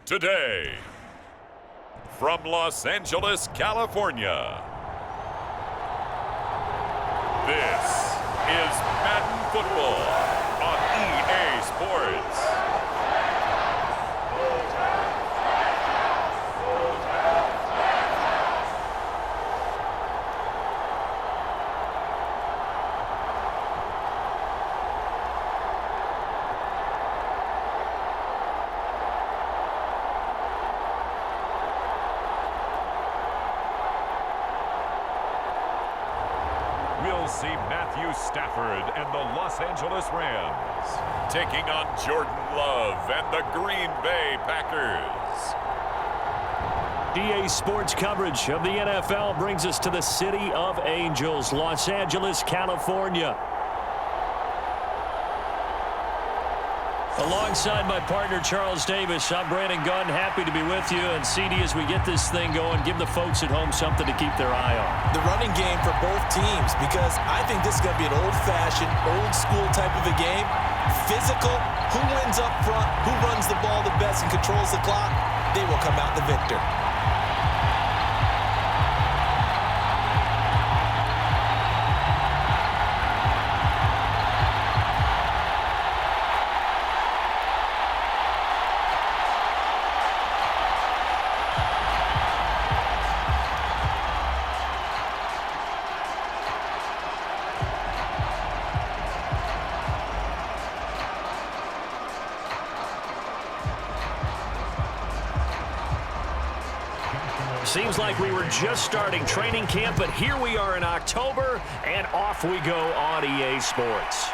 today. From Los Angeles, California, this is Madden Football on EA Sports. We'll see Matthew Stafford and the Los Angeles Rams taking on Jordan Love and the Green Bay Packers. EA Sports coverage of the NFL brings us to the City of Angels, Los Angeles, California. Alongside my partner, Charles Davis, I'm Brandon Gunn. Happy to be with you. And CD, as we get this thing going, give the folks at home something to keep their eye on. The running game for both teams, because I think this is going to be an old-fashioned, old-school type of a game. Physical, who wins up front, who runs the ball the best and controls the clock, they will come out the victor. Seems like we were just starting training camp, but here we are in October, and off we go on EA Sports.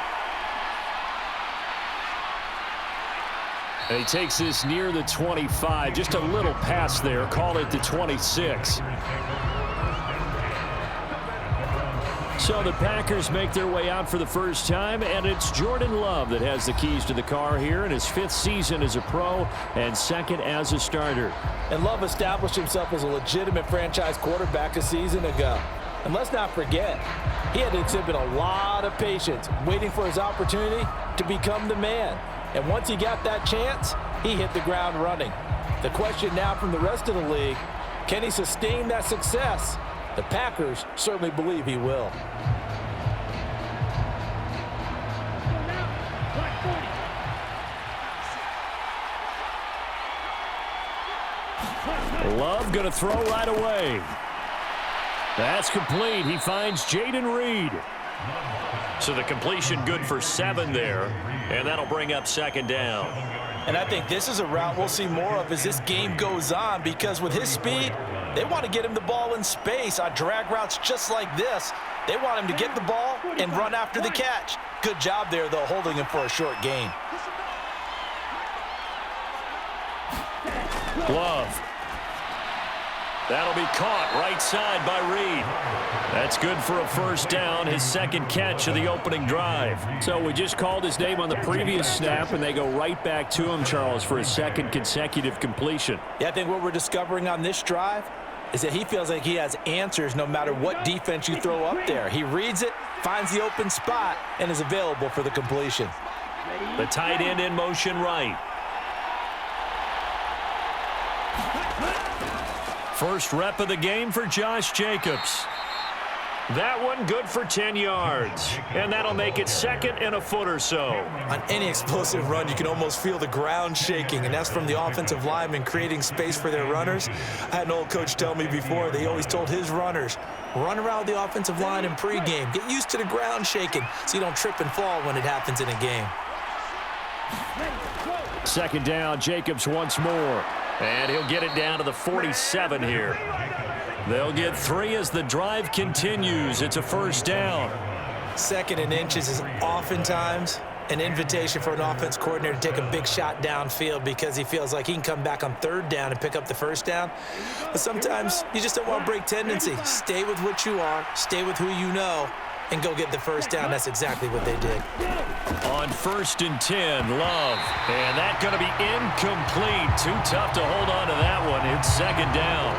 And he takes this near the 25, just a little pass there, call it the 26. So the Packers make their way out for the first time, and it's Jordan Love that has the keys to the car here in his 5th season as a pro and 2nd as a starter. And Love established himself as a legitimate franchise quarterback a season ago. And let's not forget, he had to exhibit a lot of patience waiting for his opportunity to become the man. And once he got that chance, he hit the ground running. The question now from the rest of the league, can he sustain that success? The Packers certainly believe he will. Love going to throw right away. That's complete. He finds Jaden Reed. So the completion good for 7 there, and that'll bring up 2nd down. And I think this is a route we'll see more of as this game goes on, because with his speed, they want to get him the ball in space on drag routes just like this. They want him to get the ball and run after the catch. Good job there, though, holding him for a short gain. Love. That'll be caught right side by Reed. That's good for a 1st down, his 2nd catch of the opening drive. So we just called his name on the previous snap, and they go right back to him, Charles, for his 2nd consecutive completion. Yeah, I think what we're discovering on this drive is that he feels like he has answers no matter what defense you throw up there. He reads it, finds the open spot, and is available for the completion. The tight end in motion right. First rep of the game for Josh Jacobs. That one good for 10 yards. And that'll make it 2nd and a foot or so. On any explosive run, you can almost feel the ground shaking, and that's from the offensive linemen creating space for their runners. I had an old coach tell me before, they always told his runners, run around the offensive line in pregame. Get used to the ground shaking so you don't trip and fall when it happens in a game. 2nd down, Jacobs once more. And he'll get it down to the 47 here. They'll get 3 as the drive continues. It's a 1st down. 2nd and inches is oftentimes an invitation for an offense coordinator to take a big shot downfield because he feels like he can come back on 3rd down and pick up the 1st down. But sometimes you just don't want to break tendency. Stay with what you are, stay with who you know, and go get the 1st down. That's exactly what they did. On 1st and 10, Love. And that's going to be incomplete. Too tough to hold on to that one. It's 2nd down.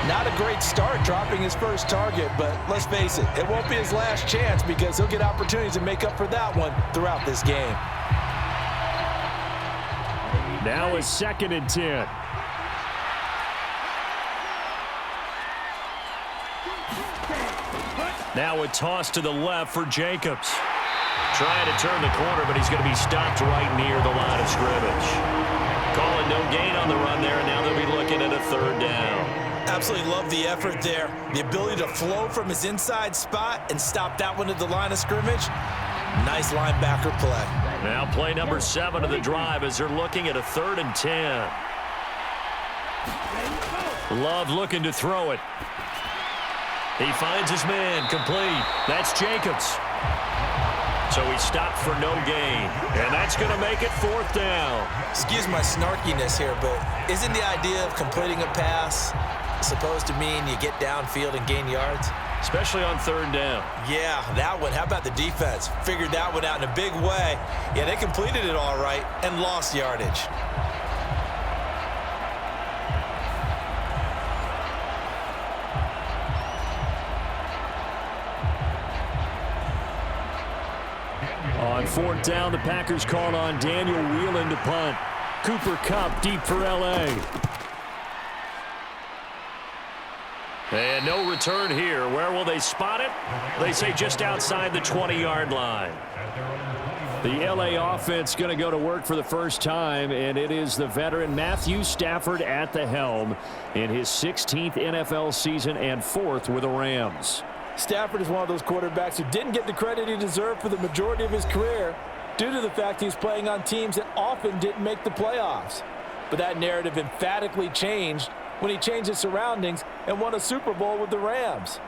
Not a great start dropping his first target, but let's face it, it won't be his last chance because he'll get opportunities to make up for that one throughout this game. Now a 2nd and 10. Now a toss to the left for Jacobs. Trying to turn the corner, but he's going to be stopped right near the line of scrimmage. Calling no gain on the run there, and now they'll be looking at a 3rd down. Absolutely love the effort there. The ability to flow from his inside spot and stop that one at the line of scrimmage. Nice linebacker play. Now play number 7 of the drive as they're looking at a 3rd and 10. Love looking to throw it. He finds his man, complete. That's Jacobs. So he stopped for no gain, and that's going to make it 4th down. Excuse my snarkiness here, but isn't the idea of completing a pass supposed to mean you get downfield and gain yards? Especially on 3rd down. Yeah, that one. How about the defense? Figured that one out in a big way. Yeah, they completed it all right and lost yardage. On 4th down, the Packers called on Daniel Whelan to punt. Cooper Kupp deep for L.A. And no return here. Where will they spot it? They say just outside the 20-yard line. The L.A. offense going to go to work for the first time, and it is the veteran Matthew Stafford at the helm in his 16th NFL season and 4th with the Rams. Stafford is one of those quarterbacks who didn't get the credit he deserved for the majority of his career due to the fact he's playing on teams that often didn't make the playoffs. But that narrative emphatically changed when he changed his surroundings and won a Super Bowl with the Rams.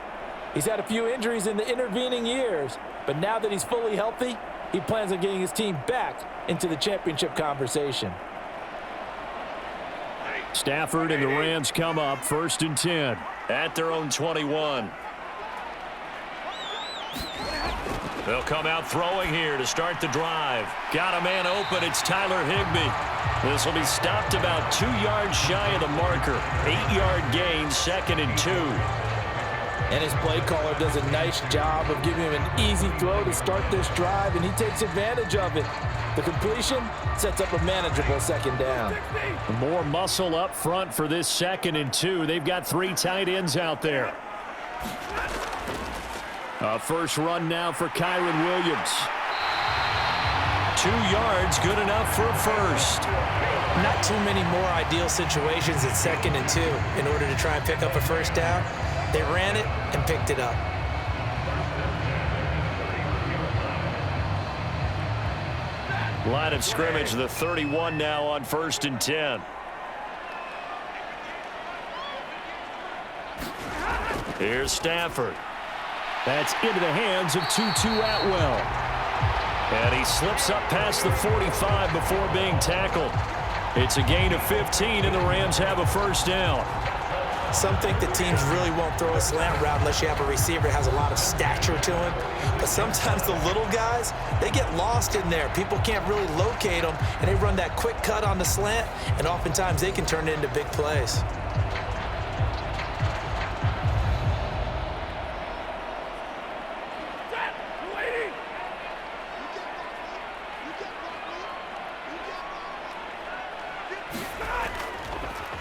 He's had a few injuries in the intervening years, but now that he's fully healthy, he plans on getting his team back into the championship conversation. Stafford and the Rams come up 1st and 10 at their own 21. They'll come out throwing here to start the drive. Got a man open. It's Tyler Higbee. This will be stopped about 2 yards shy of the marker. 8-yard gain, 2nd and 2. And his play caller does a nice job of giving him an easy throw to start this drive, and he takes advantage of it. The completion sets up a manageable 2nd down. More muscle up front for this 2nd and 2. They've got 3 tight ends out there. First run now for Kyron Williams. 2 yards, good enough for a first. Not too many more ideal situations at 2nd and 2 in order to try and pick up a first down. They ran it and picked it up. Line of scrimmage, the 31 now on 1st and 10. Here's Stafford. That's into the hands of Tutu Atwell. And he slips up past the 45 before being tackled. It's a gain of 15, and the Rams have a first down. Some think that teams really won't throw a slant route unless you have a receiver that has a lot of stature to him. But sometimes the little guys, they get lost in there. People can't really locate them, and they run that quick cut on the slant, and oftentimes they can turn it into big plays.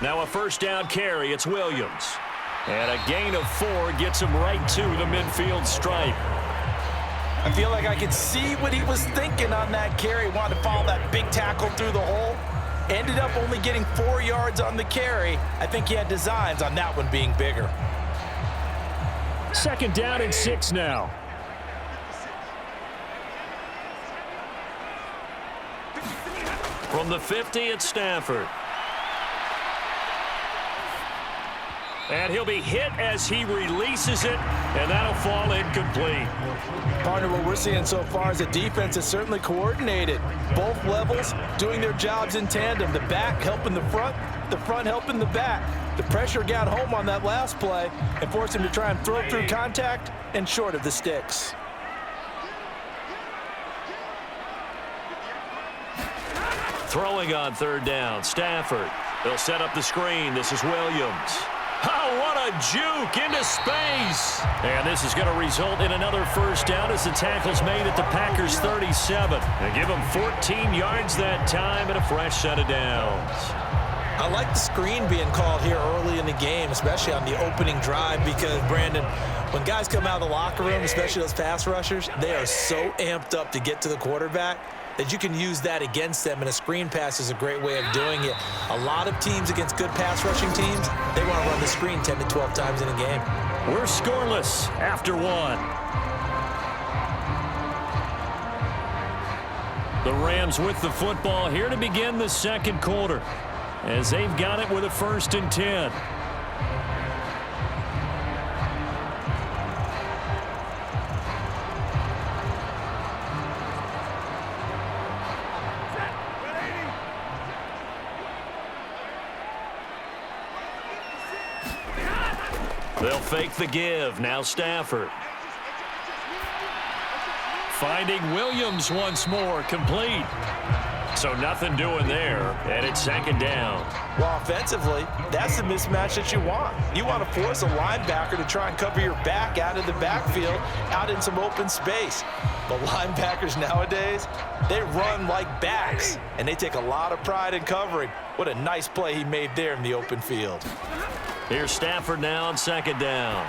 Now a first down carry. It's Williams. And a gain of 4 gets him right to the midfield stripe. I feel like I could see what he was thinking on that carry. Wanted to follow that big tackle through the hole. Ended up only getting 4 yards on the carry. I think he had designs on that one being bigger. 2nd down and 6 now. From the 50, it's Stafford. And he'll be hit as he releases it, and that'll fall incomplete. Partner, what we're seeing so far is the defense is certainly coordinated. Both levels doing their jobs in tandem. The back helping the front helping the back. The pressure got home on that last play and forced him to try and throw through contact and short of the sticks. Throwing on 3rd down, Stafford. They'll set up the screen. This is Williams. Oh, Oh, what a juke into space. And this is going to result in another first down as the tackle's made at the Packers' 37. They give them 14 yards that time and a fresh set of downs. I like the screen being called here early in the game, especially on the opening drive, because, Brandon, when guys come out of the locker room, especially those pass rushers, they are so amped up to get to the quarterback that you can use that against them, and a screen pass is a great way of doing it. A lot of teams against good pass rushing teams, they want to run the screen 10 to 12 times in a game. We're scoreless after one. The Rams with the football here to begin the second quarter, as they've got it with a 1st and 10. They'll fake the give. Now Stafford. Finding Williams once more. Complete. So nothing doing there, and it's 2nd down. Well, offensively, that's the mismatch that you want. You want to force a linebacker to try and cover your back out of the backfield, out in some open space. But linebackers nowadays, they run like backs, and they take a lot of pride in covering. What a nice play he made there in the open field. Here's Stafford now on 2nd down.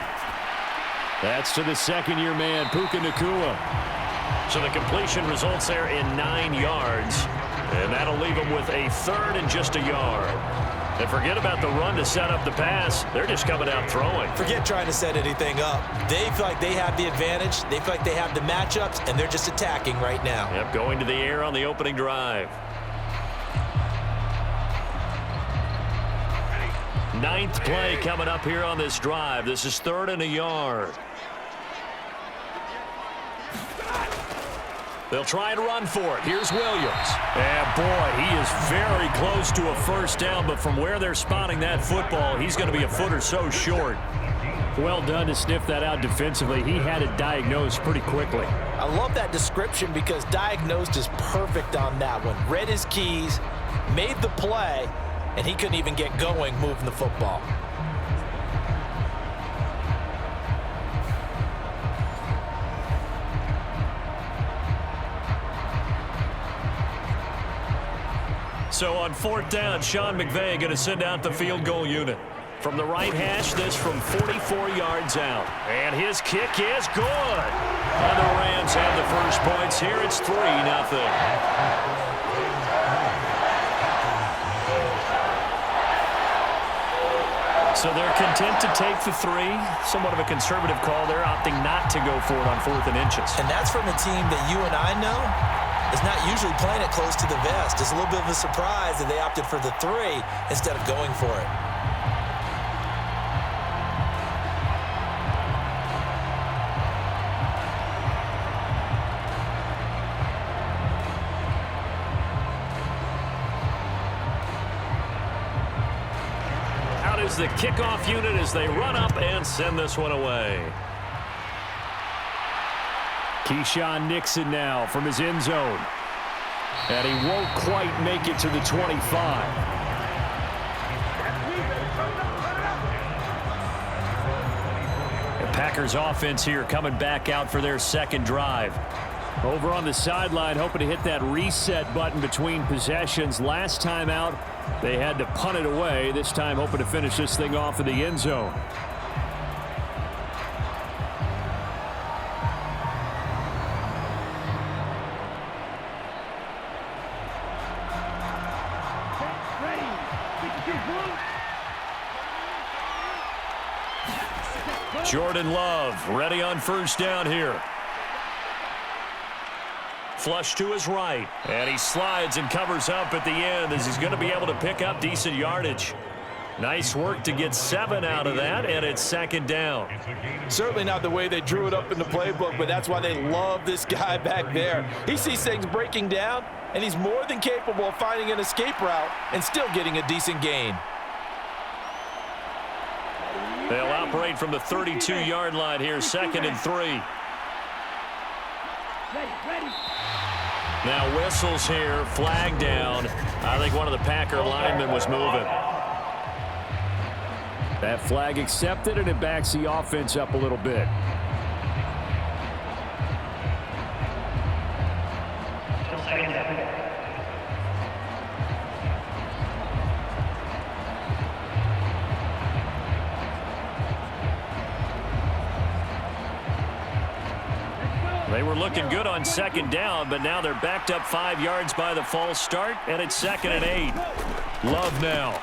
That's to the second-year man, Puka Nacua. So the completion results there in 9 yards. And that'll leave them with a 3rd and just a yard. And forget about the run to set up the pass. They're just coming out throwing. Forget trying to set anything up. They feel like they have the advantage. They feel like they have the matchups, and they're just attacking right now. Yep, going to the air on the opening drive. 9th play coming up here on this drive. This is 3rd and a yard. They'll try and run for it. Here's Williams. And, boy, he is very close to a first down, but from where they're spotting that football, he's going to be a foot or so short. Well done to sniff that out defensively. He had it diagnosed pretty quickly. I love that description because diagnosed is perfect on that one. Read his keys, made the play, and he couldn't even get going moving the football. So on 4th down, Sean McVay going to send out the field goal unit. From the right hash, this from 44 yards out. And his kick is good. And the Rams have the first points here. It's 3-0. So they're content to take the 3. Somewhat of a conservative call. They're opting not to go for it on 4th and inches. And that's from a team that you and I know is not usually playing it close to the vest. It's a little bit of a surprise that they opted for the 3 instead of going for it. Out is the kickoff unit as they run up and send this one away. Keyshawn Nixon now from his end zone. And he won't quite make it to the 25. The Packers offense here coming back out for their 2nd drive. Over on the sideline, hoping to hit that reset button between possessions. Last time out, they had to punt it away. This time hoping to finish this thing off in the end zone. Jordan Love ready on 1st down here. Flush to his right. And he slides and covers up at the end as he's going to be able to pick up decent yardage. Nice work to get 7 out of that, and it's 2nd down. Certainly not the way they drew it up in the playbook, but that's why they love this guy back there. He sees things breaking down, and he's more than capable of finding an escape route and still getting a decent gain. They'll operate from the 32-yard line here, 2nd and 3. Now whistles here, flag down. I think one of the Packer linemen was moving. That flag accepted, and it backs the offense up a little bit. They were looking good on second down, but now they're backed up 5 yards by the false start, and it's 2nd and 8. Love now.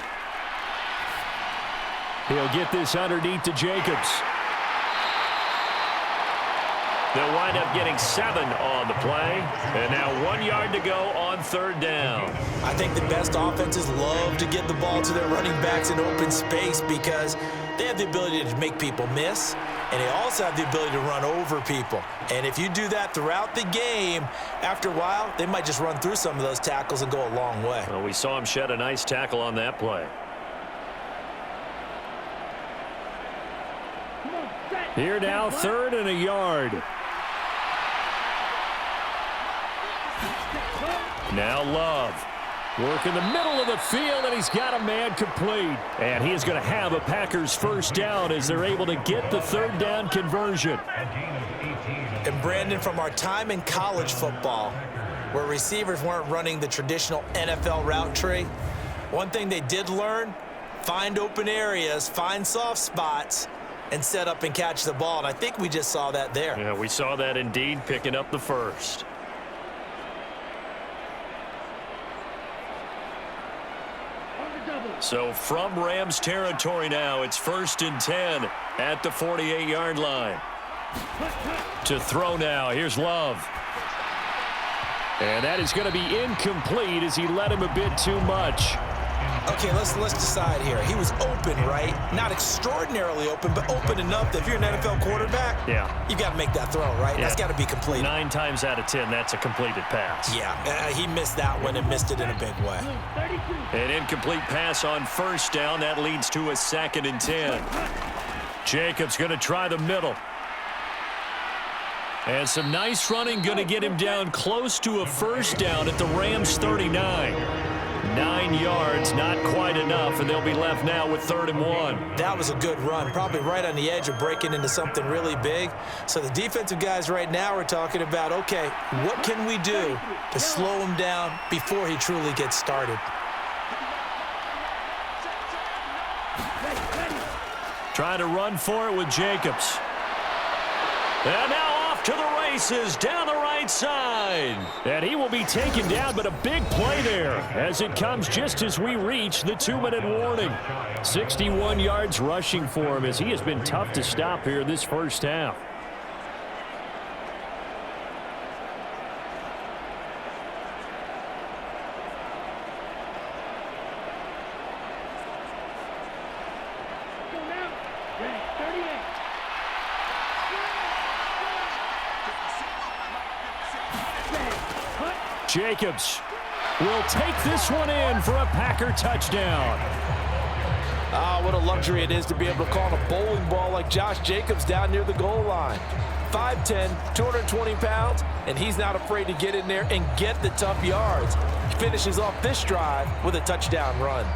He'll get this underneath to Jacobs. They'll wind up getting 7 on the play, and now 1 yard to go on 3rd down. I think the best offenses love to get the ball to their running backs in open space because they have the ability to make people miss, and they also have the ability to run over people. And if you do that throughout the game, after a while, they might just run through some of those tackles and go a long way. Well, we saw him shed a nice tackle on that play. Here now, 3rd and a yard. Now Love. Work in the middle of the field, and he's got a man complete. And he is going to have a Packers first down as they're able to get the 3rd down conversion. And Brandon, from our time in college football, where receivers weren't running the traditional NFL route tree, one thing they did learn, find open areas, find soft spots, and set up and catch the ball. And I think we just saw that there. Yeah, we saw that indeed, picking up the first. So from Rams territory now, it's 1st and 10 at the 48-yard line. To throw now, here's Love. And that is going to be incomplete as he led him a bit too much. Okay, let's decide here. He was open, right? Not extraordinarily open, but open enough that if you're an NFL quarterback, you got to make that throw, right? Yeah. That's got to be complete. 9 times out of 10, that's a completed pass. Yeah, he missed that one and missed it in a big way. An incomplete pass on 1st down. That leads to a 2nd and 10. Jacobs going to try the middle. And some nice running going to get him down close to a 1st down at the Rams 39. 9 yards, not quite enough, and they'll be left now with 3rd and 1. That was a good run, probably right on the edge of breaking into something really big. So the defensive guys right now are talking about, okay, what can we do to slow him down before he truly gets started? Trying to run for it with Jacobs. And now off to the races down the right side. And he will be taken down, but a big play there as it comes just as we reach the 2-minute warning. 61 yards rushing for him as he has been tough to stop here this first half. Jacobs will take this one in for a Packer touchdown. Ah, what a luxury it is to be able to call a bowling ball like Josh Jacobs down near the goal line. 5'10", 220 pounds, and he's not afraid to get in there and get the tough yards. He finishes off this drive with a touchdown run.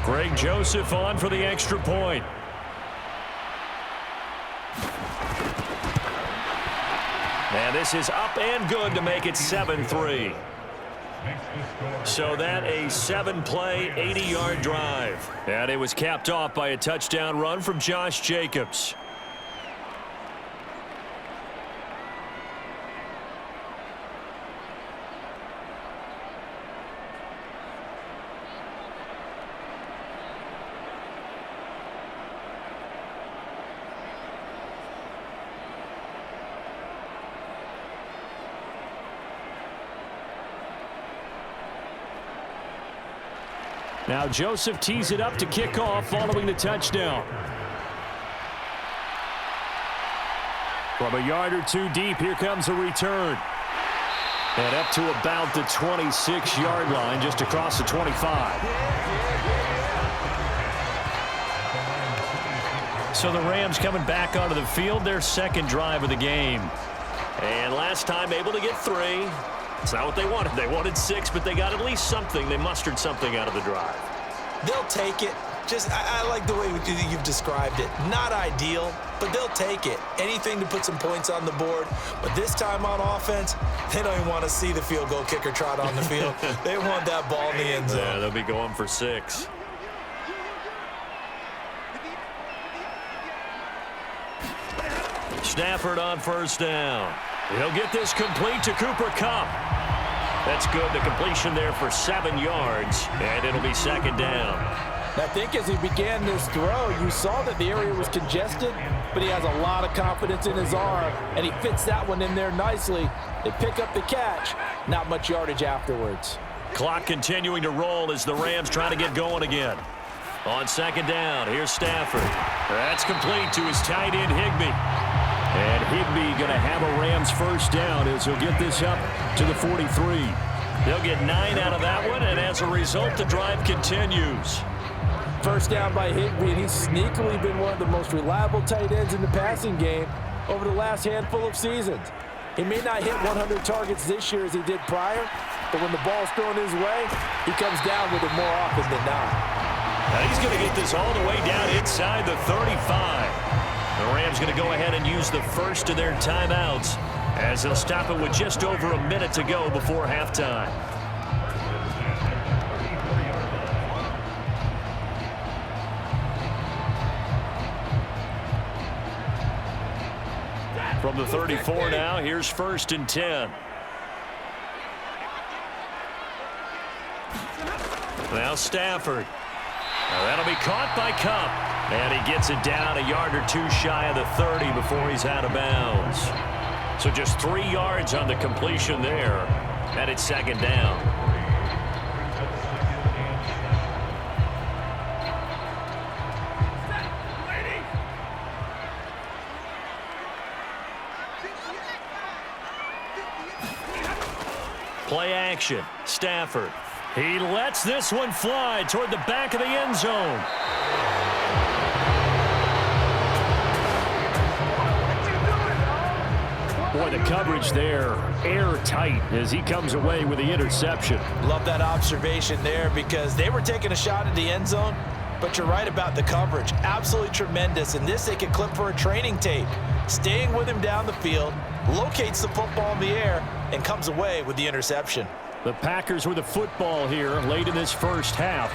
Greg Joseph on for the extra point. And this is up and good to make it 7-3. So that a 7-play, 80-yard drive. And it was capped off by a touchdown run from Josh Jacobs. Now Joseph tees it up to kick off following the touchdown. From a yard or two deep, here comes a return. And up to about the 26-yard line, just across the 25. So the Rams coming back onto the field, their second drive of the game. And last time able to get 3. It's not what they wanted. They wanted 6, but they got at least something. They mustered something out of the drive. They'll take it. I like the way you've described it. Not ideal, but they'll take it. Anything to put some points on the board. But this time on offense, they don't even want to see the field goal kicker trot on the field. They want that ball in the end zone. Yeah, they'll be going for 6. Stafford on first down. He'll get this complete to Cooper Kupp. That's good. The completion there for 7 yards, and it'll be second down. I think as he began this throw, you saw that the area was congested, but he has a lot of confidence in his arm, and he fits that one in there nicely. They pick up the catch. Not much yardage afterwards. Clock continuing to roll as the Rams try to get going again. On second down, here's Stafford. That's complete to his tight end, Higbee. And Higbee going to have a Rams first down as he'll get this up to the 43. They'll get 9 out of that one, and as a result, the drive continues. First down by Higbee, and he's sneakily been one of the most reliable tight ends in the passing game over the last handful of seasons. He may not hit 100 targets this year as he did prior, but when the ball's thrown his way, he comes down with it more often than not. Now he's going to get this all the way down inside the 35. The Rams going to go ahead and use the first of their timeouts as they'll stop it with just over a minute to go before halftime. From the 34 now, here's first and 10. Now Stafford. Now that'll be caught by Kupp. And he gets it down a yard or 2 shy of the 30 before he's out of bounds. So just 3 yards on the completion there. And it's second down. Play action. Stafford. He lets this one fly toward the back of the end zone. Boy, the coverage there, airtight as he comes away with the interception. Love that observation there because they were taking a shot at the end zone, but you're right about the coverage. Absolutely tremendous. And this they could clip for a training tape. Staying with him down the field, locates the football in the air, and comes away with the interception. The Packers with the football here late in this first half.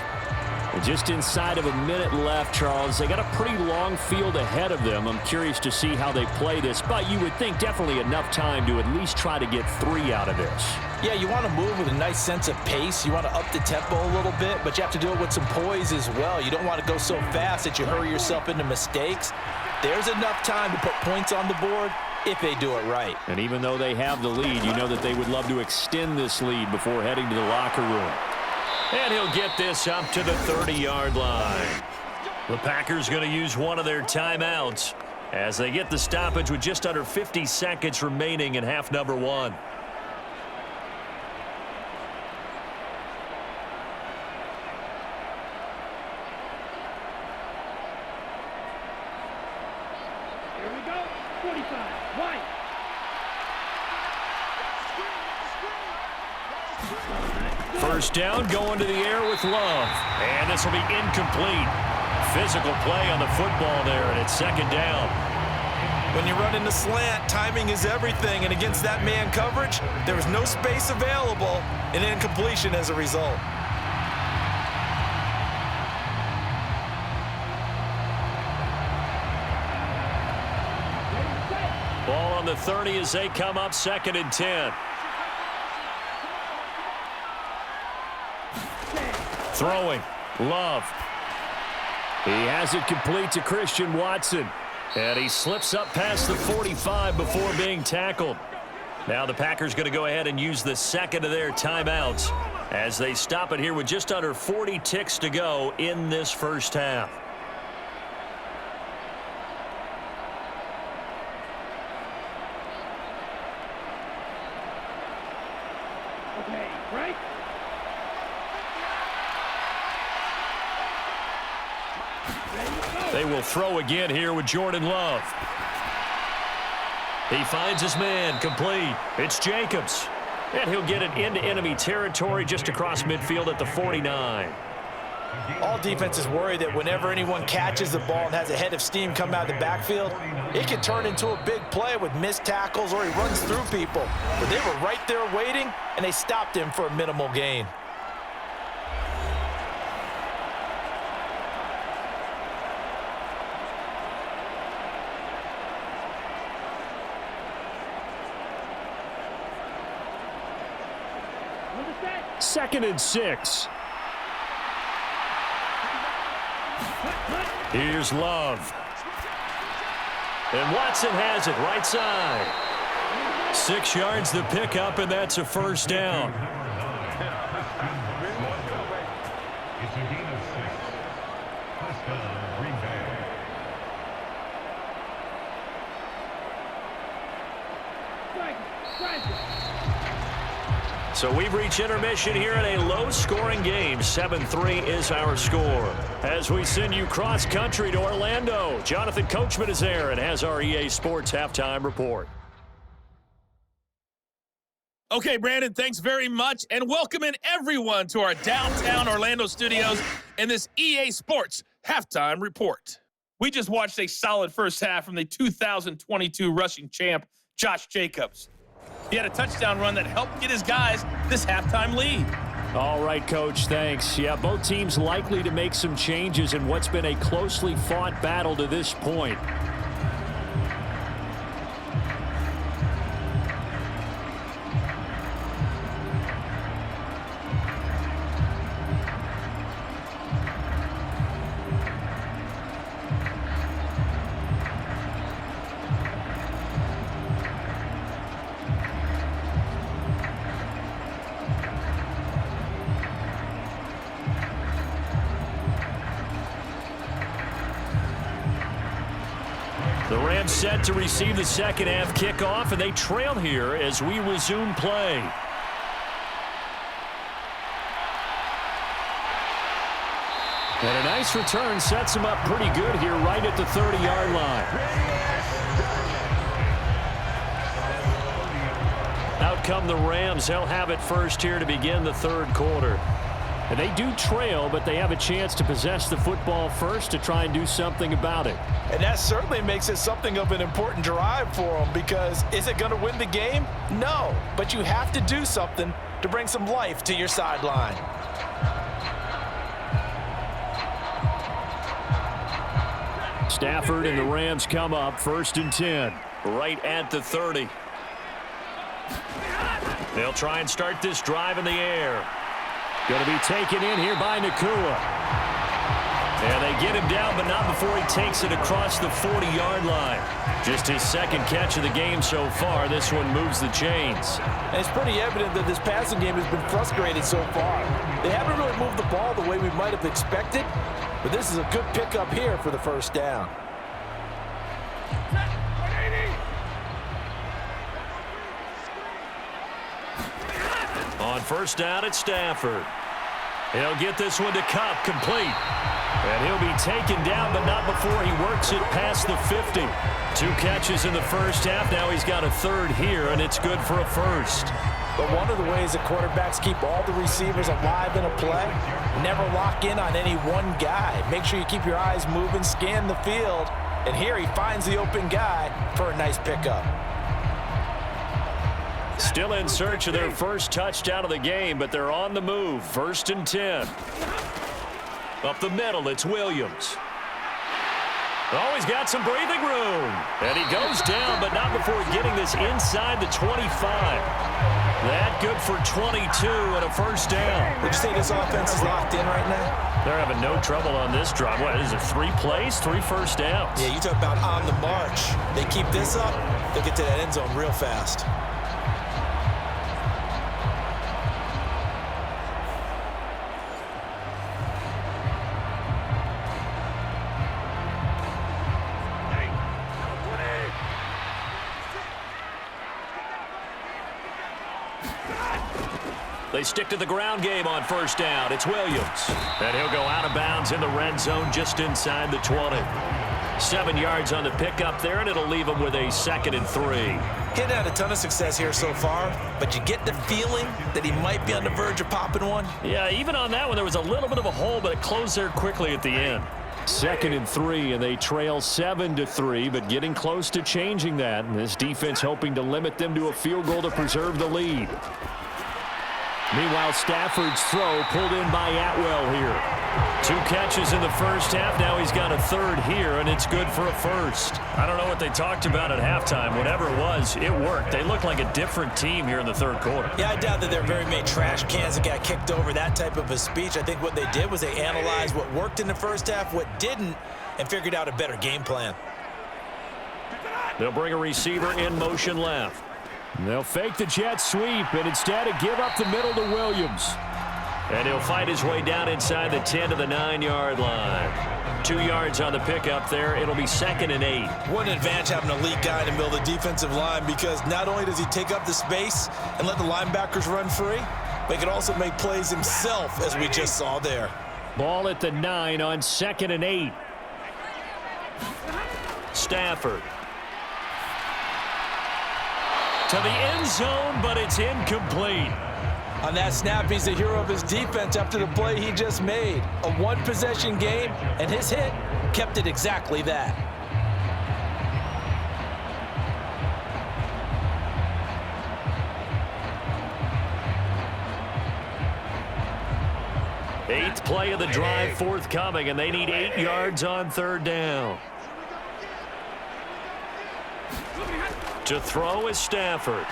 And just inside of a minute left, Charles. They got a pretty long field ahead of them. I'm curious to see how they play this, but you would think definitely enough time to at least try to get 3 out of this. Yeah, you want to move with a nice sense of pace. You want to up the tempo a little bit, but you have to do it with some poise as well. You don't want to go so fast that you hurry yourself into mistakes. There's enough time to put points on the board if they do it right. And even though they have the lead, you know that they would love to extend this lead before heading to the locker room. And he'll get this up to the 30-yard line. The Packers going to use one of their timeouts as they get the stoppage with just under 50 seconds remaining in half number 1. Here we go. 45. White. First down, going to the air with Love. And this will be incomplete. Physical play on the football there, and it's second down. When you run in the slant, timing is everything, and against that man coverage, there was no space available, and incompletion as a result. Ball on the 30 as they come up second and 10. Throwing. Love. He has it complete to Christian Watson. And he slips up past the 45 before being tackled. Now the Packers going to go ahead and use the second of their timeouts as they stop it here with just under 40 ticks to go in this first half. They will throw again here with Jordan Love. He finds his man, complete. It's Jacobs. And he'll get it into enemy territory just across midfield at the 49. All defenses worry that whenever anyone catches the ball and has a head of steam come out of the backfield, it can turn into a big play with missed tackles or he runs through people. But they were right there waiting, and they stopped him for a minimal gain. Second and 6. Here's Love. And Watson has it right side. 6 yards to pick up, and that's a first down. It's a gain of 6. Touchdown, Green Bay. So we've reached intermission here in a low-scoring game. 7-3 is our score. As we send you cross-country to Orlando, Jonathan Coachman is there and has our EA Sports Halftime Report. Okay, Brandon, thanks very much, and welcome in everyone to our downtown Orlando studios and this EA Sports Halftime Report. We just watched a solid first half from the 2022 rushing champ, Josh Jacobs. He had a touchdown run that helped get his guys this halftime lead. All right, Coach, thanks. Yeah, both teams likely to make some changes in what's been a closely fought battle to this point. The Rams set to receive the second half kickoff, and they trail here as we resume play. And a nice return sets them up pretty good here right at the 30-yard line. Out come the Rams. They'll have it first here to begin the third quarter. And they do trail, but they have a chance to possess the football first to try and do something about it. And that certainly makes it something of an important drive for them, because is it going to win the game? No, but you have to do something to bring some life to your sideline. Stafford and the Rams come up 1st and 10, right at the 30. They'll try and start this drive in the air. Going to be taken in here by Nacua. And they get him down, but not before he takes it across the 40-yard line. Just his second catch of the game so far. This one moves the chains. And it's pretty evident that this passing game has been frustrated so far. They haven't really moved the ball the way we might have expected, but this is a good pickup here for the first down. On first down, it's Stafford. He'll get this one to Cup, complete. And he'll be taken down, but not before he works it past the 50. 2 catches in the first half. Now he's got a third here, and it's good for a first. But one of the ways that quarterbacks keep all the receivers alive in a play, never lock in on any one guy. Make sure you keep your eyes moving, scan the field, and here he finds the open guy for a nice pickup. Still in search of their first touchdown of the game, but they're on the move. 1st and 10. Up the middle, it's Williams. Oh, he's got some breathing room. And he goes down, but not before getting this inside the 25. That good for 22 and a first down. Would you say this offense is locked in right now? They're having no trouble on this drive. What is it, 3 plays, 3 first downs? Yeah, you talk about on the march. They keep this up, they'll get to that end zone real fast. They stick to the ground game on first down. It's Williams. And he'll go out of bounds in the red zone just inside the 20. 7 yards on the pickup there, and it'll leave him with a 2nd and 3. He's had a ton of success here so far, but you get the feeling that he might be on the verge of popping one. Yeah, even on that one, there was a little bit of a hole, but it closed there quickly at the end. 2nd and 3, and they trail 7-3, but getting close to changing that. And this defense hoping to limit them to a field goal to preserve the lead. Meanwhile, Stafford's throw pulled in by Atwell here. 2 catches in the first half. Now he's got a 3rd here, and it's good for a 1st. I don't know what they talked about at halftime. Whatever it was, it worked. They look like a different team here in the 3rd quarter. Yeah, I doubt that they're very many trash cans that got kicked over, that type of a speech. I think what they did was they analyzed what worked in the first half, what didn't, and figured out a better game plan. They'll bring a receiver in motion left. They'll fake the jet sweep, and instead give up the middle to Williams. And he'll fight his way down inside the 10 to the 9-yard line. 2 yards on the pickup there. It'll be 2nd and 8. What an advantage having an elite guy in the middle of the defensive line, because not only does he take up the space and let the linebackers run free, but he can also make plays himself, as we just saw there. Ball at the 9 on 2nd and 8. Stafford. To the end zone, but it's incomplete. On that snap, he's the hero of his defense after the play he just made. A one-possession game, and his hit kept it exactly that. Eighth play of the drive forthcoming, and they need 8 yards on 3rd down. To throw is Stafford.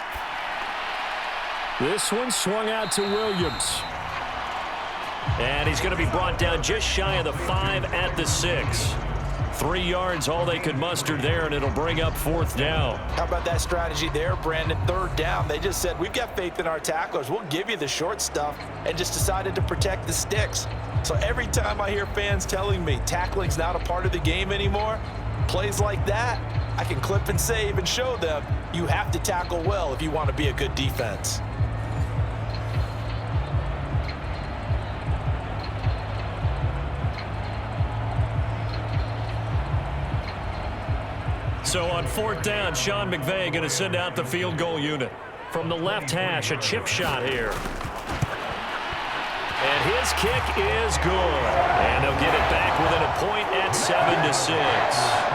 This one swung out to Williams. And he's going to be brought down just shy of the 5 at the 6. 3 yards, all they could muster there, and it'll bring up 4th down. How about that strategy there, Brandon? 3rd down. They just said, we've got faith in our tacklers. We'll give you the short stuff, and just decided to protect the sticks. So every time I hear fans telling me tackling's not a part of the game anymore, plays like that, I can clip and save and show them you have to tackle well if you want to be a good defense. So on 4th down, Sean McVay going to send out the field goal unit. From the left hash, a chip shot here. And his kick is good. And they'll get it back within a point at 7-6.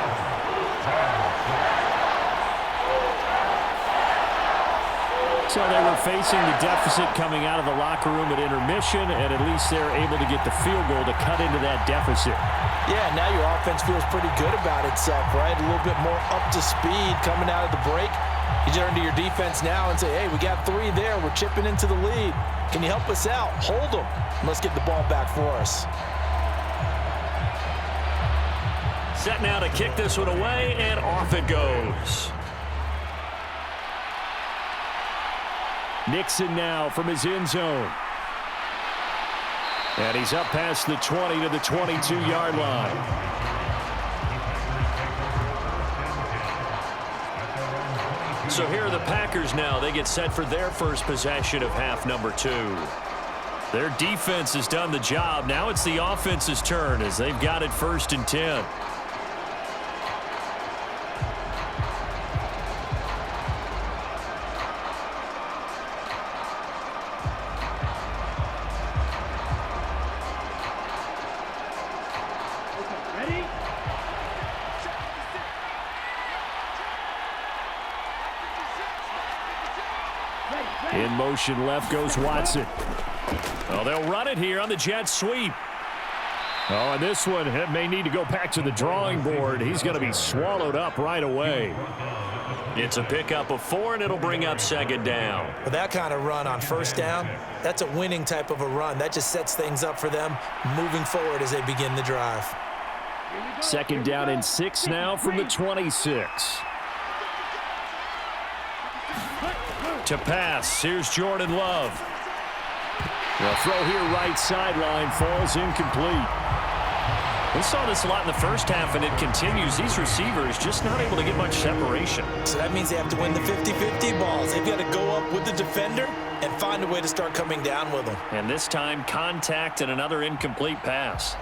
So they were facing the deficit coming out of the locker room at intermission, and at least they're able to get the field goal to cut into that deficit. Yeah, now your offense feels pretty good about itself, right? A little bit more up to speed coming out of the break. You turn to your defense now and say, hey, we got 3 there. We're chipping into the lead. Can you help us out? Hold them. Let's get the ball back for us. Set now to kick this one away, and off it goes. Nixon now from his end zone. And he's up past the 20 to the 22-yard line. So here are the Packers now. They get set for their first possession of half number 2. Their defense has done the job. Now it's the offense's turn as they've got it 1st and 10. In motion left goes Watson. Oh, they'll run it here on the jet sweep. Oh, and this one may need to go back to the drawing board. He's going to be swallowed up right away. It's a pickup of 4, and it'll bring up 2nd down. With that kind of run on 1st down, that's a winning type of a run. That just sets things up for them moving forward as they begin the drive. 2nd down and 6 now from the 26. To pass, here's Jordan Love. The throw here right sideline falls incomplete. We saw this a lot in the first half, and it continues. These receivers just not able to get much separation. So that means they have to win the 50-50 balls. They've got to go up with the defender and find a way to start coming down with them. And this time, contact and another incomplete pass.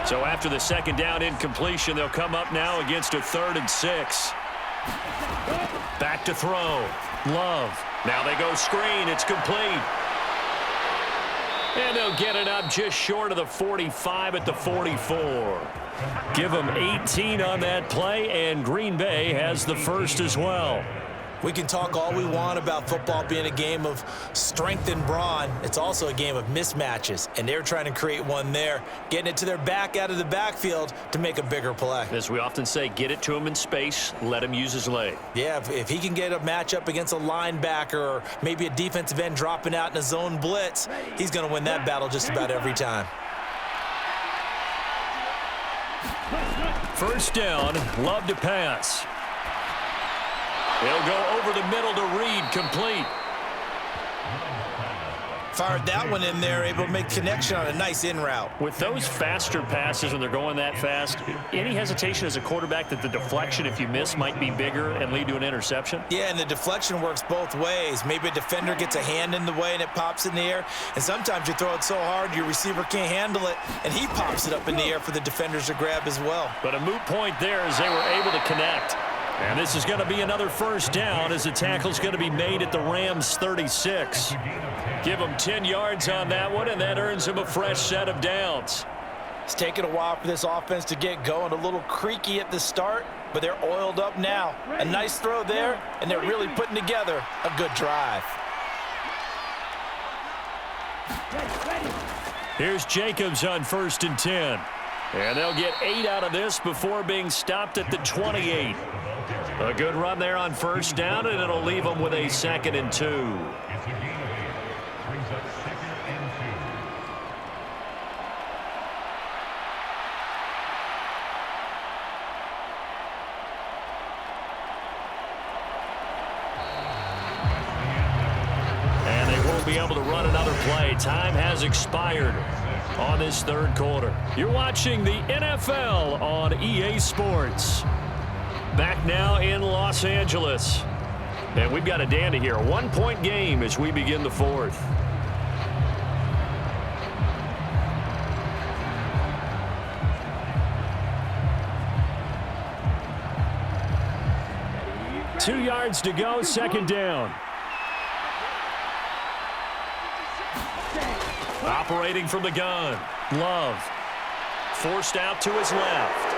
So after the second down incompletion, they'll come up now against a 3rd and 6. Back to throw. Love. Now they go screen. It's complete. And they'll get it up just short of the 45 at the 44. Give them 18 on that play, and Green Bay has the first as well. We can talk all we want about football being a game of strength and brawn. It's also a game of mismatches, and they're trying to create one there, getting it to their back out of the backfield to make a bigger play. As we often say, get it to him in space, let him use his leg. Yeah, if he can get a matchup against a linebacker or maybe a defensive end dropping out in a zone blitz, he's going to win that battle just about every time. First down, Love to pass. He'll go over the middle to Reed, complete. Fired that one in there, able to make connection on a nice in route. With those faster passes when they're going that fast, any hesitation as a quarterback that the deflection, if you miss, might be bigger and lead to an interception? Yeah, and the deflection works both ways. Maybe a defender gets a hand in the way and it pops in the air, and sometimes you throw it so hard your receiver can't handle it, and he pops it up in the air for the defenders to grab as well. But a moot point there as they were able to connect. And this is going to be another first down as the tackle's going to be made at the Rams' 36. Give them 10 yards on that one, and that earns them a fresh set of downs. It's taken a while for this offense to get going. A little creaky at the start, but they're oiled up now. A nice throw there, and they're really putting together a good drive. Here's Jacobs on 1st and 10. And they'll get 8 out of this before being stopped at the 28. A good run there on first down, and it'll leave them with a 2nd and 2. It's a gain of 8. Brings up 2nd and 2. And they won't be able to run another play. Time has expired on this 3rd quarter. You're watching the NFL on EA Sports. Back now in Los Angeles. And we've got a dandy here. A 1-point game as we begin the 4th. Two yards to go, 2nd down. Operating from the gun. Love. Forced out to his left.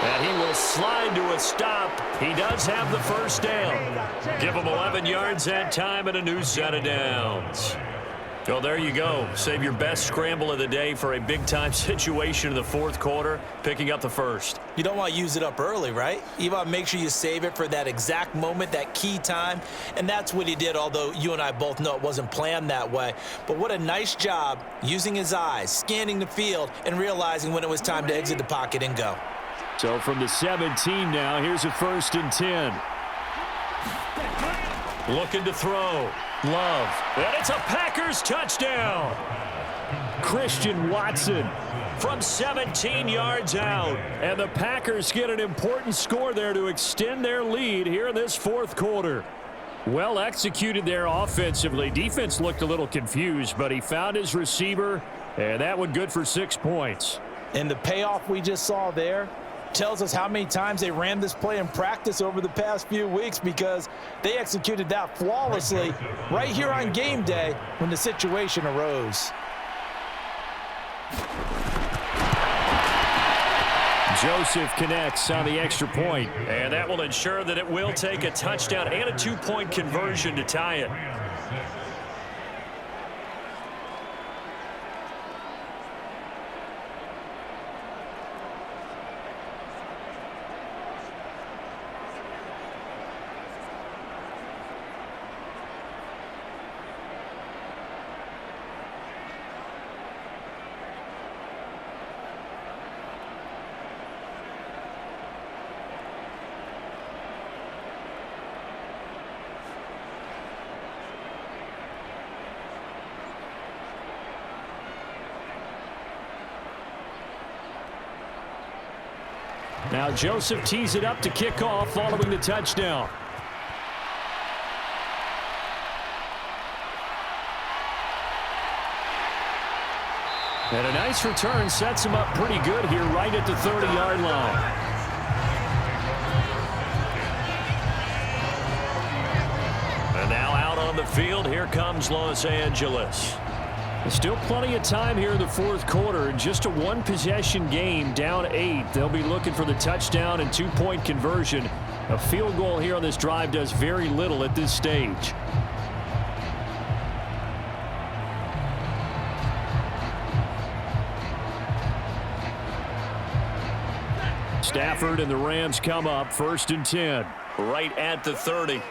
And he will slide to a stop. He does have the first down. Give him 11 yards that time and a new set of downs. Well, there you go. Save your best scramble of the day for a big-time situation in the 4th quarter, picking up the first. You don't want to use it up early, right? You want to make sure you save it for that exact moment, that key time. And that's what he did, although you and I both know it wasn't planned that way. But what a nice job using his eyes, scanning the field, and realizing when it was time to exit the pocket and go. So from the 17 now, here's a 1st and 10. Looking to throw. Love. And it's a Packers touchdown. Christian Watson from 17 yards out. And the Packers get an important score there to extend their lead here in this 4th quarter. Well executed there offensively. Defense looked a little confused, but he found his receiver, and that one good for 6 points. And the payoff we just saw there tells us how many times they ran this play in practice over the past few weeks, because they executed that flawlessly right here on game day when the situation arose. Joseph connects on the extra point, and that will ensure that it will take a touchdown and a 2-point conversion to tie it. Now Joseph tees it up to kick off following the touchdown. And a nice return sets him up pretty good here right at the 30-yard line. And now out on the field, here comes Los Angeles. There's still plenty of time here in the fourth quarter. Just a one-possession game, down 8. They'll be looking for the touchdown and two-point conversion. A field goal here on this drive does very little at this stage. Stafford and the Rams come up 1st and 10. Right at the 30.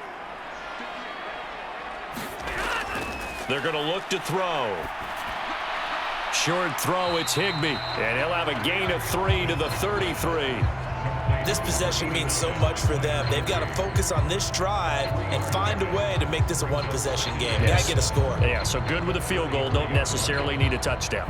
They're going to look to throw. Short throw, it's Higbee. And he'll have a gain of 3 to the 33. This possession means so much for them. They've got to focus on this drive and find a way to make this a one-possession game. Yes. Got to get a score. Yeah, so good with a field goal. Don't necessarily need a touchdown.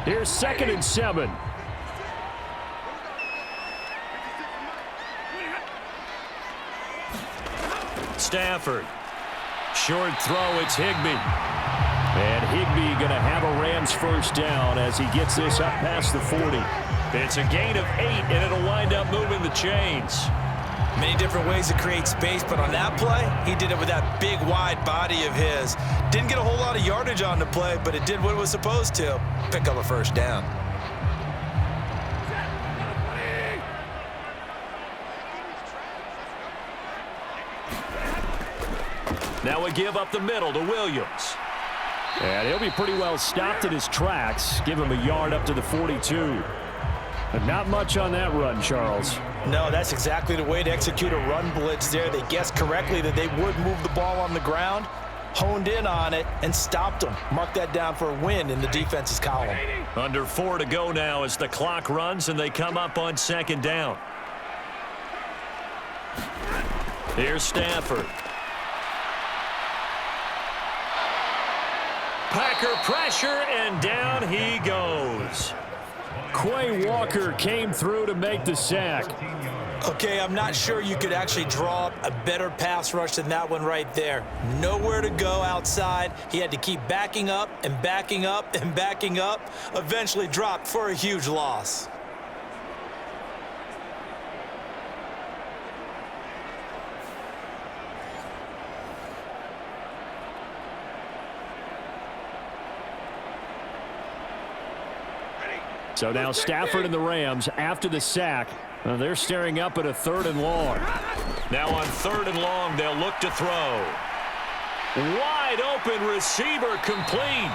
Here's 2nd and 7. Stafford. Short throw, it's Higbee. And Higbee going to have a Rams first down as he gets this up past the 40. It's a gain of 8, and it'll wind up moving the chains. Many different ways to create space, but on that play, he did it with that big, wide body of his. Didn't get a whole lot of yardage on the play, but it did what it was supposed to. Pick up a first down. Now we give up the middle to Williams. And he'll be pretty well stopped in his tracks. Give him a yard up to the 42. But not much on that run, Charles. No, that's exactly the way to execute a run blitz there. They guessed correctly that they would move the ball on the ground, honed in on it, and stopped them. Mark that down for a win in the defense's column. Under 4 to go now as the clock runs and they come up on 2nd down. Here's Stafford. Packer pressure, and down he goes. Quay Walker came through to make the sack. Okay, I'm not sure you could actually draw up a better pass rush than that one right there. Nowhere to go outside. He had to keep backing up and backing up and backing up. Eventually dropped for a huge loss. So now Stafford and the Rams, after the sack, they're staring up at a 3rd and long. Now on 3rd and long, they'll look to throw. Wide open receiver complete.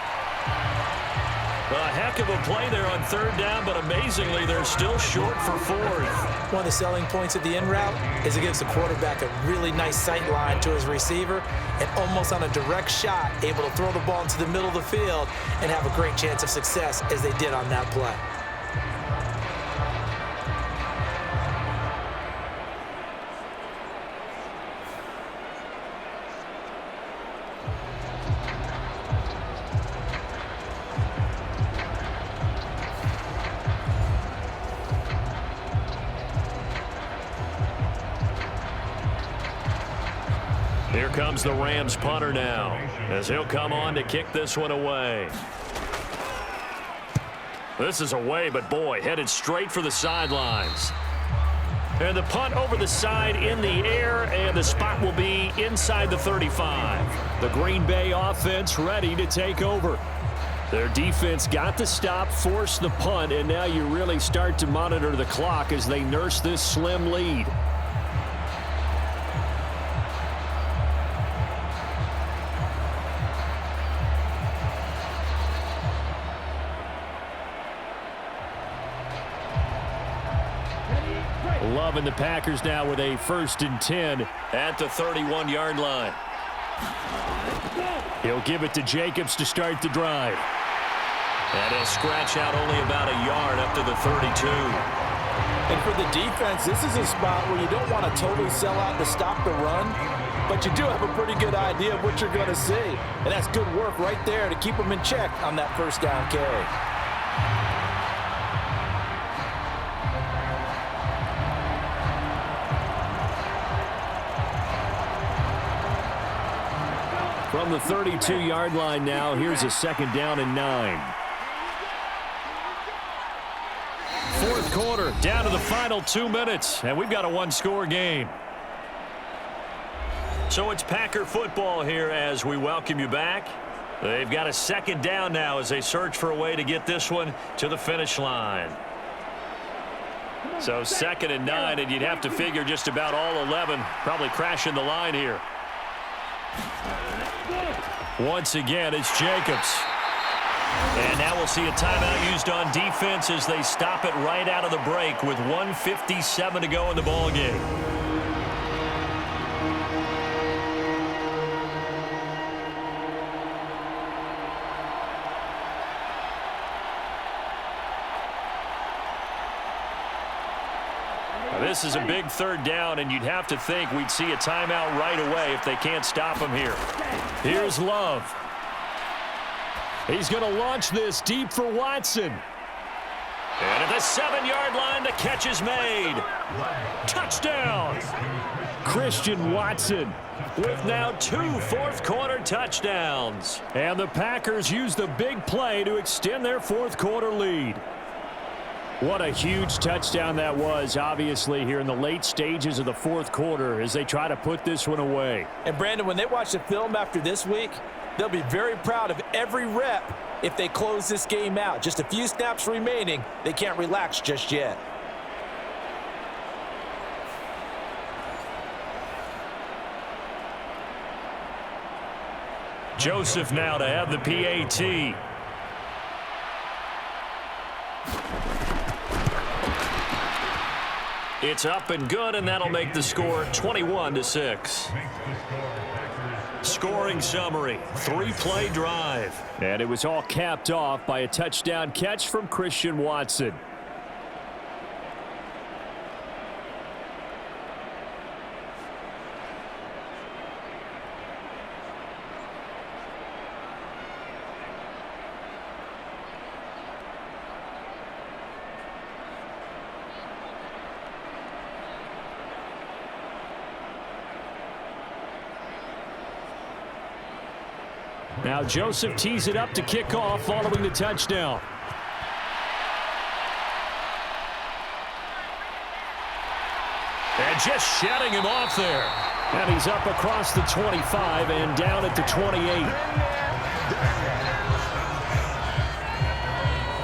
A heck of a play there on 3rd down, but amazingly, they're still short for 4th. One of the selling points of the in route is it gives the quarterback a really nice sight line to his receiver and almost on a direct shot, able to throw the ball into the middle of the field and have a great chance of success as they did on that play. Here comes the Rams punter now, as he'll come on to kick this one away. This is away, but boy, headed straight for the sidelines. And the punt over the side in the air, and the spot will be inside the 35. The Green Bay offense ready to take over. Their defense got the stop, forced the punt, and now you really start to monitor the clock as they nurse this slim lead. Loving the Packers now with a 1st and 10 at the 31-yard line. He'll give it to Jacobs to start the drive. And he'll scratch out only about a yard up to the 32. And for the defense, this is a spot where you don't want to totally sell out to stop the run, but you do have a pretty good idea of what you're going to see. And that's good work right there to keep them in check on that first down carry. From the 32-yard line now, here's a 2nd down and 9. Fourth quarter, down to the final 2 minutes, and we've got a one-score game. So it's Packer football here as we welcome you back. They've got a 2nd down now as they search for a way to get this one to the finish line. So 2nd and 9, and you'd have to figure just about all 11 probably crashing the line here. Once again, it's Jacobs. And now we'll see a timeout used on defense as they stop it right out of the break with 1:57 to go in the ballgame. This is a big 3rd down, and you'd have to think we'd see a timeout right away if they can't stop him here. Here's Love. He's going to launch this deep for Watson. And at the 7-yard line, the catch is made. Touchdown! Christian Watson with now 2 fourth-quarter touchdowns. And the Packers use the big play to extend their fourth-quarter lead. What a huge touchdown that was, obviously, here in the late stages of the fourth quarter as they try to put this one away. And, Brandon, when they watch the film after this week, they'll be very proud of every rep if they close this game out. Just a few snaps remaining. They can't relax just yet. Joseph now to have the PAT. It's up and good, and that'll make the score 21-6. Scoring summary, 3-play drive. And it was all capped off by a touchdown catch from Christian Watson. Now Joseph tees it up to kick off following the touchdown. And just shutting him off there. And he's up across the 25 and down at the 28.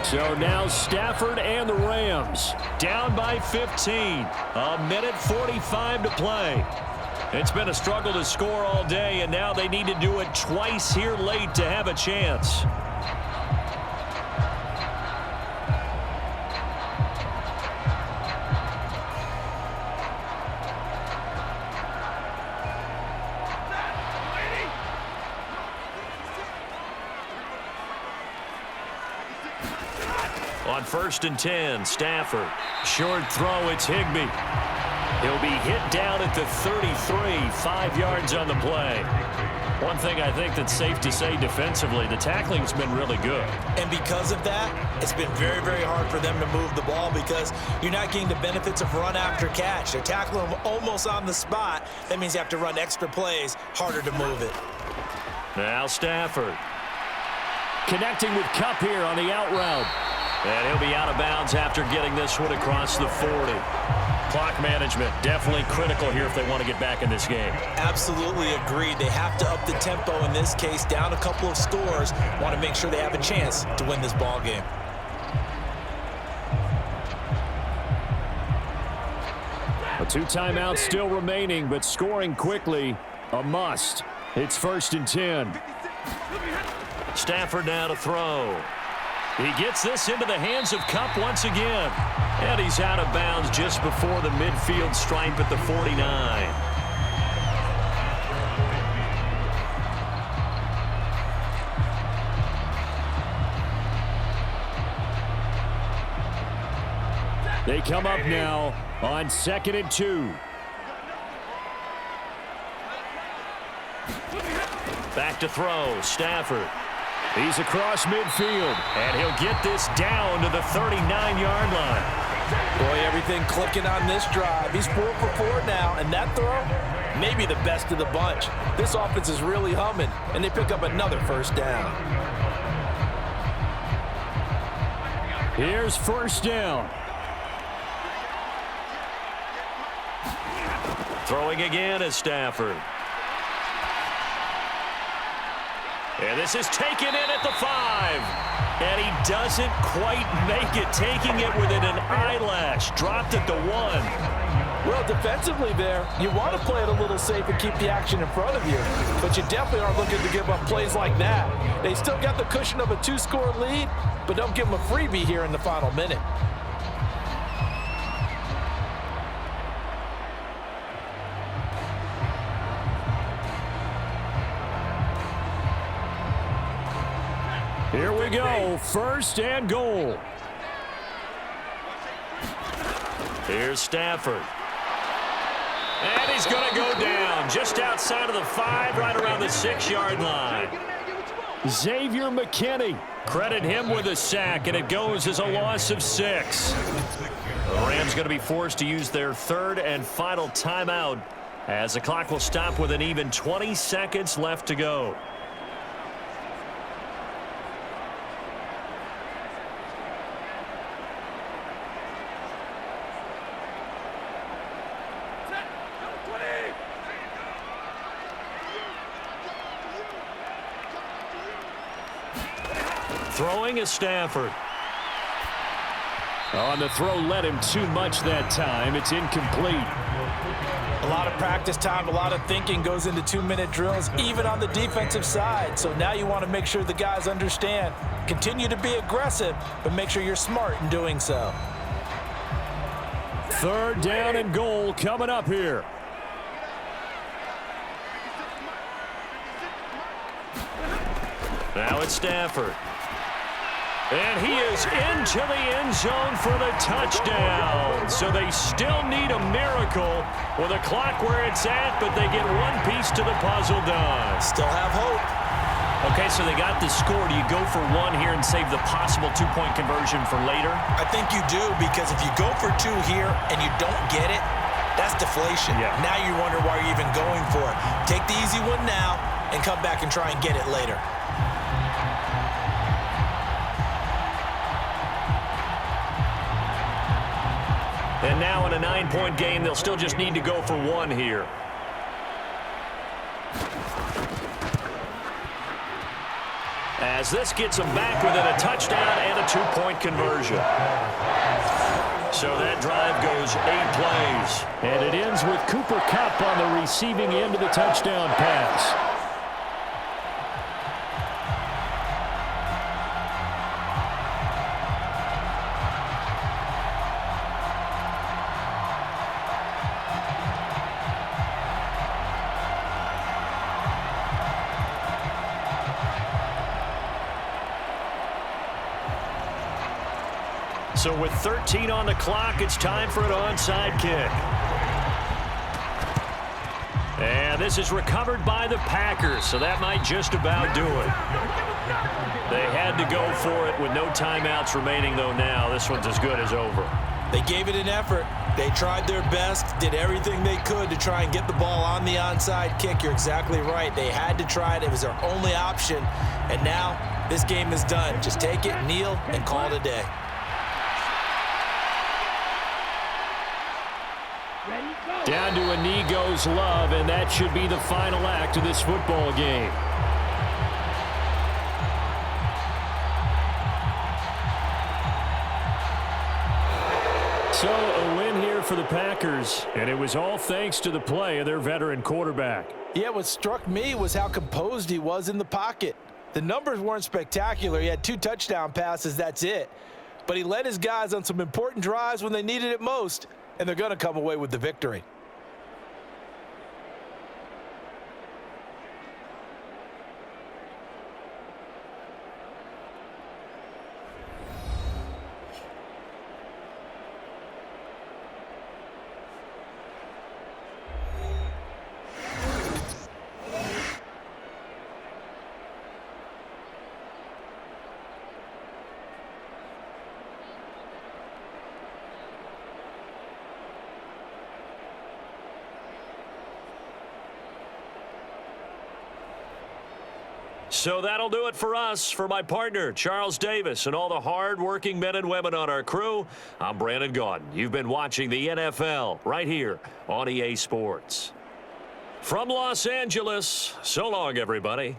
So now Stafford and the Rams down by 15. A minute 45 to play. It's been a struggle to score all day, and now they need to do it twice here late to have a chance. On 1st and 10, Stafford. Short throw, it's Higbee. He'll be hit down at the 33, 5 yards on the play. One thing I think that's safe to say defensively, the tackling's been really good. And because of that, it's been very, very hard for them to move the ball because you're not getting the benefits of run after catch. They're tackling them almost on the spot. That means you have to run extra plays, harder to move it. Now Stafford. Connecting with Kupp here on the out route. And he'll be out of bounds after getting this one across the 40. Clock management, definitely critical here if they want to get back in this game. Absolutely agreed. They have to up the tempo in this case, down a couple of scores. Want to make sure they have a chance to win this ball game. A 2 timeouts still remaining, but scoring quickly, a must. It's 1st and 10. Stafford now to throw. He gets this into the hands of Kupp once again. And he's out of bounds just before the midfield stripe at the 49. They come up now on 2nd and 2. Back to throw, Stafford. He's across midfield, and he'll get this down to the 39-yard line. Boy, everything clicking on this drive. He's 4 for 4 now, and that throw, maybe the best of the bunch. This offense is really humming, and they pick up another first down. Here's first down. Throwing again is Stafford. And this is taken in at the 5. And he doesn't quite make it, taking it within an eyelash. Dropped at the 1. Well, defensively there, you want to play it a little safe and keep the action in front of you. But you definitely aren't looking to give up plays like that. They still got the cushion of a 2-score lead, but don't give them a freebie here in the final minute. Here we go, first and goal. Here's Stafford. And he's going to go down just outside of the 5, right around the 6-yard line. Xavier McKinney, credit him with a sack, and it goes as a loss of 6. The Rams going to be forced to use their third and final timeout as the clock will stop with an even 20 seconds left to go. Throwing is Stafford. On the throw led him too much that time. It's incomplete. A lot of practice time, a lot of thinking goes into 2-minute drills, even on the defensive side. So now you want to make sure the guys understand. Continue to be aggressive, but make sure you're smart in doing so. Third down and goal coming up here. Now it's Stafford. And he is into the end zone for the touchdown. So they still need a miracle with a clock where it's at, but they get one piece to the puzzle done. Still have hope. Okay, so they got the score. Do you go for 1 here and save the possible 2-point conversion for later? I think you do, because if you go for 2 here and you don't get it, that's deflation. Yeah. Now you wonder why you're even going for it. Take the easy one now and come back and try and get it later. And now in a 9-point game, they'll still just need to go for 1 here. As this gets them back within a touchdown and a 2-point conversion. So that drive goes 8 plays. And it ends with Cooper Kupp on the receiving end of the touchdown pass. So with 13 on the clock, it's time for an onside kick. And this is recovered by the Packers, so that might just about do it. They had to go for it with no timeouts remaining, though now. This one's as good as over. They gave it an effort. They tried their best, did everything they could to try and get the ball on the onside kick. You're exactly right. They had to try it. It was their only option. And now this game is done. Just take it, kneel, and call it a day. Down to a knee goes Love, and that should be the final act of this football game. So a win here for the Packers, and it was all thanks to the play of their veteran quarterback. Yeah, what struck me was how composed he was in the pocket. The numbers weren't spectacular. He had 2 touchdown passes, that's it. But he led his guys on some important drives when they needed it most, and they're going to come away with the victory. So that'll do it for us. For my partner, Charles Davis, and all the hard-working men and women on our crew, I'm Brandon Gaudin. You've been watching the NFL right here on EA Sports. From Los Angeles, so long, everybody.